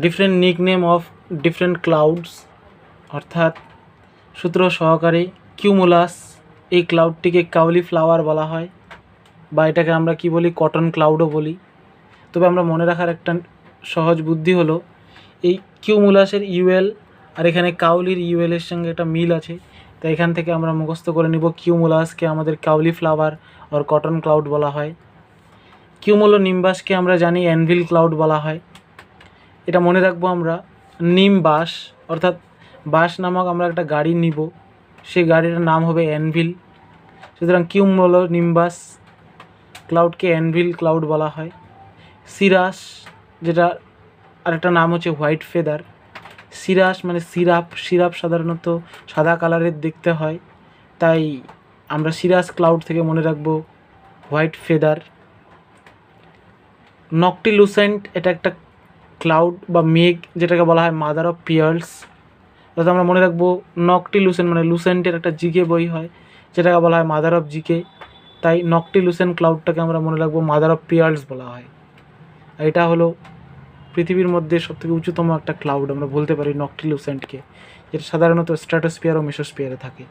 Different nickname of different clouds, অর্থাৎ সূত্র সহকারে কিউমুলাস এই ক্লাউডটিকে কাউলিফ্লাওয়ার বলা হয়, বা এটাকে আমরা কি বলি, কটন ক্লাউডও বলি। তবে আমরা মনে রাখার একটা সহজ বুদ্ধি হলো এই কিউমুলাসের ইউএল আর এখানে কাউলির ইউএলের সঙ্গে একটা মিল আছে, তাই এখান থেকে আমরা মুখস্থ করে নিব কিউমুলাসকে আমাদের কাউলিফ্লাওয়ার আর কটন ক্লাউড বলা হয়। কিউমুলো নিম্বাসকে আমরা জানি অ্যানভিল ক্লাউড বলা হয়। এটা মনে রাখবো আমরা, নিম বাস, অর্থাৎ বাস নামক আমরা একটা গাড়ি নিব, সেই গাড়িটার নাম হবে অ্যানভিল। সুতরাং কিউমুলো নিম্বাস ক্লাউডকে অ্যানভিল ক্লাউড বলা হয়। সিরাস, যেটা আরেকটা নাম হচ্ছে হোয়াইট ফেদার। সিরাস মানে সিরাপ, সিরাপ সাধারণত সাদা কালারের দেখতে হয়, তাই আমরা সিরাস ক্লাউড থেকে মনে রাখবো হোয়াইট ফেদার। নকটিলুসেন্ট, এটা একটা ক্লাউড বা মেঘ, যেটাকে বলা হয় মাদার অফ পিয়ার্লস। অর্থাৎ আমরা মনে রাখবো নকটিলুসেন্ট মানে লুসেন্টের একটা জিকে বই হয়, যেটাকে বলা হয় মাদার অফ জিকে, তাই নকটিলুসেন্ট ক্লাউডটাকে আমরা মনে রাখবো মাদার অফ পিয়ার্লস বলা হয়। আর এটা হলো পৃথিবীর মধ্যে সবথেকে উঁচুতম একটা ক্লাউড আমরা বলতে পারি নকটিলুসেন্টকে, যেটা সাধারণত স্ট্র্যাটোস্ফিয়ার ও মেসোস্ফিয়ারে থাকে।